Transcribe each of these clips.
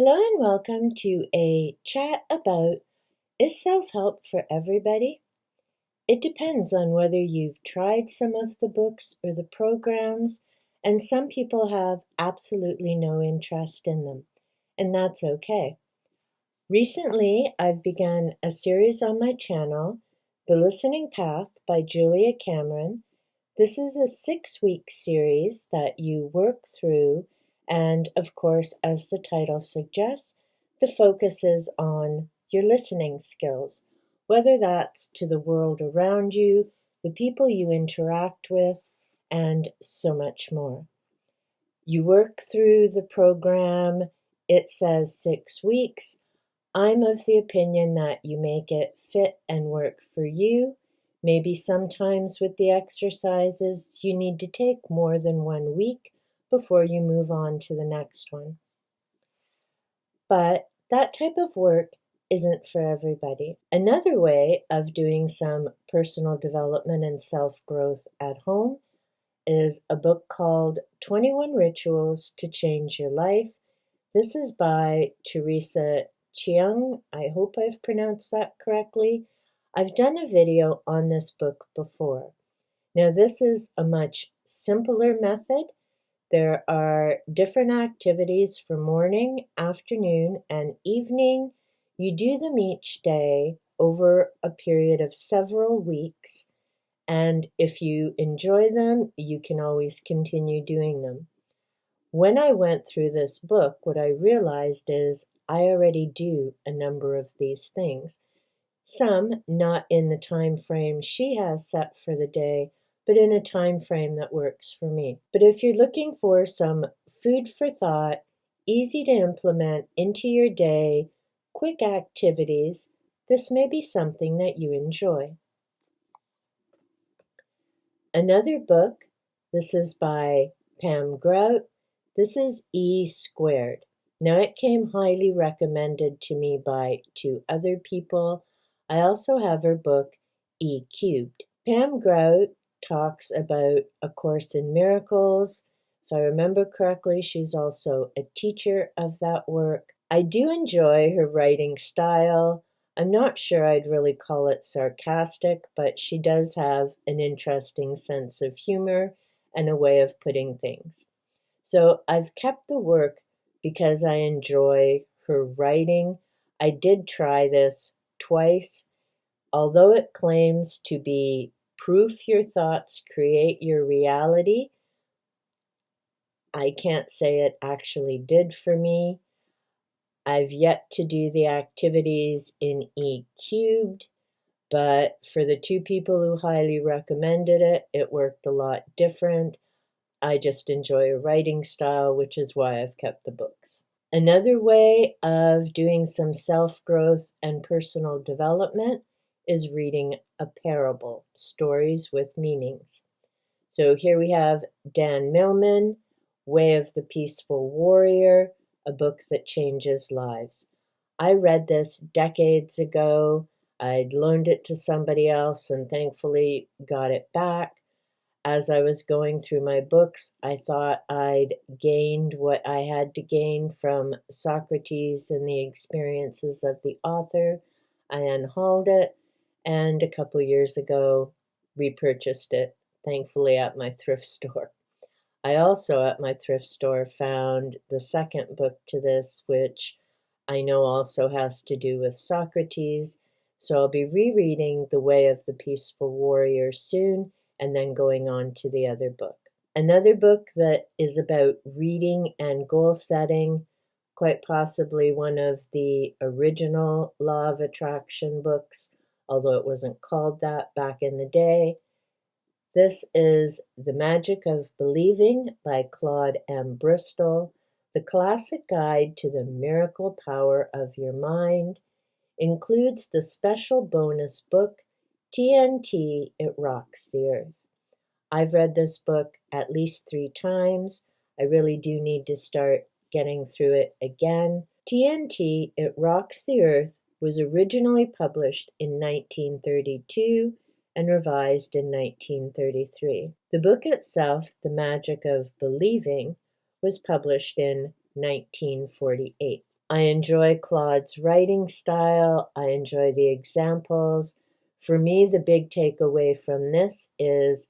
Hello and welcome to a chat about, is self-help for everybody? It depends on whether you've tried some of the books or the programs, and some people have absolutely no interest in them, and that's okay. Recently, I've begun a series on my channel, The Listening Path by Julia Cameron. This is a 6-week series that you work through, and of course, as the title suggests, the focus is on your listening skills, whether that's to the world around you, the people you interact with, and so much more. You work through the program, it says 6 weeks. I'm of the opinion that you make it fit and work for you. Maybe sometimes with the exercises, you need to take more than 1 week before you move on to the next one. But that type of work isn't for everybody. Another way of doing some personal development and self-growth at home is a book called 21 Rituals to Change Your Life. This is by Theresa Cheung. I hope I've pronounced that correctly. I've done a video on this book before. Now, this is a much simpler method. There are different activities for morning, afternoon, and evening. You do them each day over a period of several weeks, and if you enjoy them, you can always continue doing them. When I went through this book, what I realized is I already do a number of these things. Some not in the time frame she has set for the day, but in a time frame that works for me. But if you're looking for some food for thought, easy to implement into your day, quick activities, this may be something that you enjoy. Another book, this is by Pam Grout. This is E Squared. Now, it came highly recommended to me by 2 other people. I also have her book, E Cubed. Pam Grout talks about A Course in Miracles. If I remember correctly, she's also a teacher of that work. I do enjoy her writing style. I'm not sure I'd really call it sarcastic, but she does have an interesting sense of humor and a way of putting things. So I've kept the work because I enjoy her writing. I did try this twice. Although it claims to be proof your thoughts create your reality, I can't say it actually did for me. I've yet to do the activities in E Cubed, but for the 2 people who highly recommended it, it worked a lot different. I just enjoy a writing style, which is why I've kept the books. Another way of doing some self-growth and personal development is reading a parable, stories with meanings. So here we have Dan Millman, Way of the Peaceful Warrior, a book that changes lives. I read this decades ago. I'd loaned it to somebody else and thankfully got it back. As I was going through my books, I thought I'd gained what I had to gain from Socrates and the experiences of the author. I unhauled it, and a couple years ago repurchased it, thankfully at my thrift store. I also at my thrift store found the second book to this, which I know also has to do with Socrates, so I'll be rereading The Way of the Peaceful Warrior soon, and then going on to the other book. Another book that is about reading and goal setting, quite possibly one of the original Law of Attraction books, although it wasn't called that back in the day. This is The Magic of Believing by Claude and Bristol, the classic guide to the miracle power of your mind. Includes the special bonus book, TNT, It Rocks the Earth. I've read this book at least 3 times. I really do need to start getting through it again. TNT, It Rocks the Earth was originally published in 1932 and revised in 1933. The book itself, The Magic of Believing, was published in 1948. I enjoy Claude's writing style. I enjoy the examples. For me, the big takeaway from this is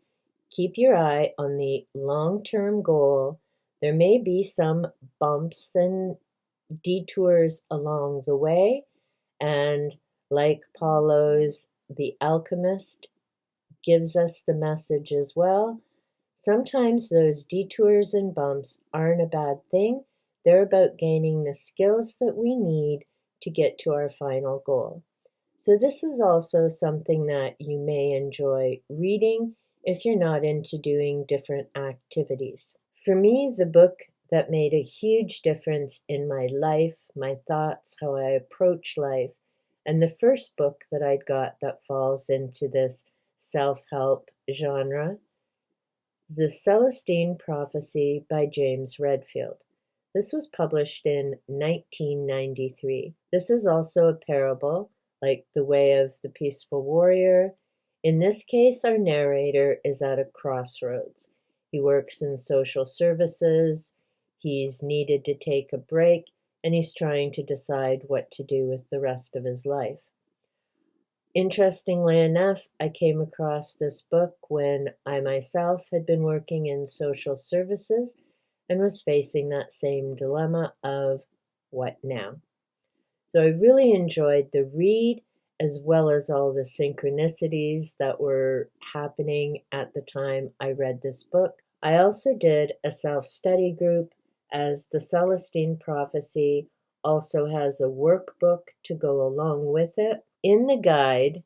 keep your eye on the long-term goal. There may be some bumps and detours along the way, and like Paulo's The Alchemist gives us the message as well, sometimes those detours and bumps aren't a bad thing. They're about gaining the skills that we need to get to our final goal. So this is also something that you may enjoy reading if you're not into doing different activities. For me, the book that made a huge difference in my life, my thoughts, how I approach life, and the first book that I'd got that falls into this self-help genre, The Celestine Prophecy by James Redfield. This was published in 1993. This is also a parable, like The Way of the Peaceful Warrior. In this case, our narrator is at a crossroads. He works in social services, he's needed to take a break, and he's trying to decide what to do with the rest of his life. Interestingly enough, I came across this book when I myself had been working in social services and was facing that same dilemma of what now? So I really enjoyed the read as well as all the synchronicities that were happening at the time I read this book. I also did a self-study group, as the Celestine Prophecy also has a workbook to go along with it. In the guide,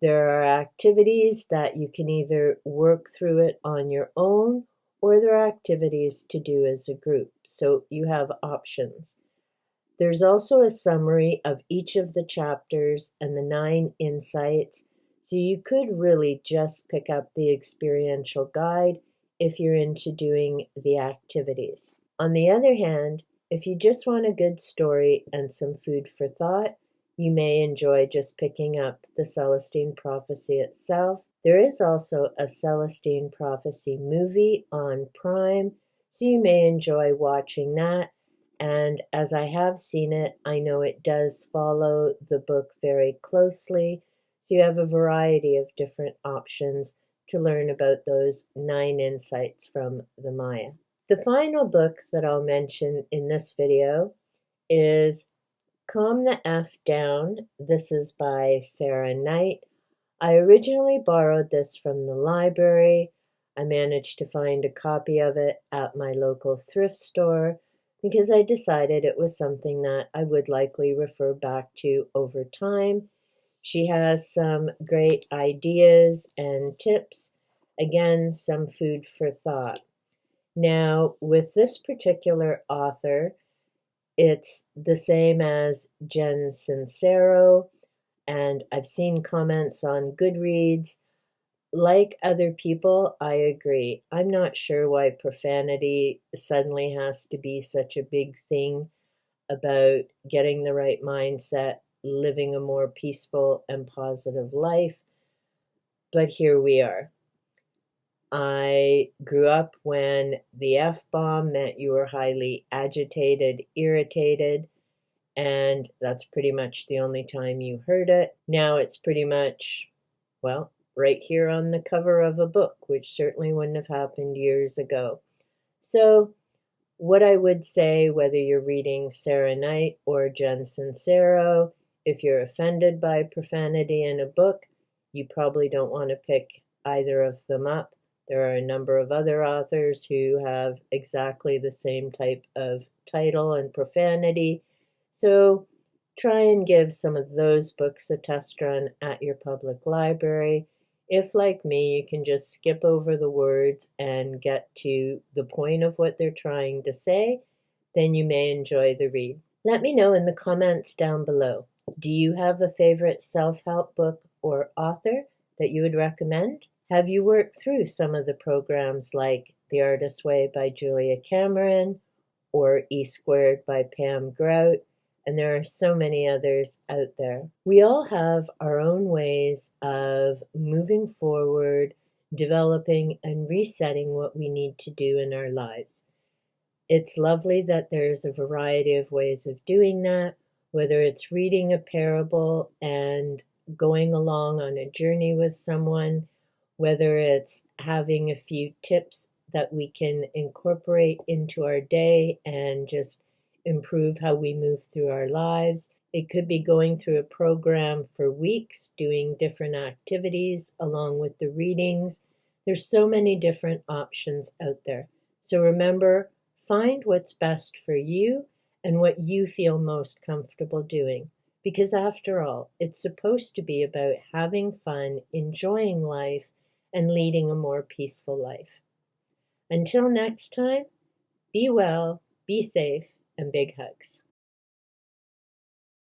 there are activities that you can either work through it on your own, or there are activities to do as a group, so you have options. There's also a summary of each of the chapters and the 9 insights, so you could really just pick up the experiential guide if you're into doing the activities. On the other hand, if you just want a good story and some food for thought, you may enjoy just picking up the Celestine Prophecy itself. There is also a Celestine Prophecy movie on Prime, so you may enjoy watching that. And as I have seen it, I know it does follow the book very closely, so you have a variety of different options to learn about those 9 insights from the Maya. The final book that I'll mention in this video is Calm the F Down. This is by Sarah Knight. I originally borrowed this from the library. I managed to find a copy of it at my local thrift store because I decided it was something that I would likely refer back to over time. She has some great ideas and tips. Again, some food for thought. Now, with this particular author, it's the same as Jen Sincero, and I've seen comments on Goodreads. Like other people, I agree. I'm not sure why profanity suddenly has to be such a big thing about getting the right mindset, living a more peaceful and positive life, but here we are. I grew up when the F-bomb meant you were highly agitated, irritated, and that's pretty much the only time you heard it. Now it's pretty much, well, right here on the cover of a book, which certainly wouldn't have happened years ago. So what I would say, whether you're reading Sarah Knight or Jen Sincero, if you're offended by profanity in a book, you probably don't want to pick either of them up. There are a number of other authors who have exactly the same type of title and profanity. So try and give some of those books a test run at your public library. If, like me, you can just skip over the words and get to the point of what they're trying to say, then you may enjoy the read. Let me know in the comments down below. Do you have a favorite self-help book or author that you would recommend? Have you worked through some of the programs like The Artist's Way by Julia Cameron or E Squared by Pam Grout? And there are so many others out there. We all have our own ways of moving forward, developing and resetting what we need to do in our lives. It's lovely that there's a variety of ways of doing that, whether it's reading a parable and going along on a journey with someone, whether it's having a few tips that we can incorporate into our day and just improve how we move through our lives. It could be going through a program for weeks, doing different activities along with the readings. There's so many different options out there. So remember, find what's best for you and what you feel most comfortable doing. Because after all, it's supposed to be about having fun, enjoying life, and leading a more peaceful life. Until next time, be well, be safe, and big hugs.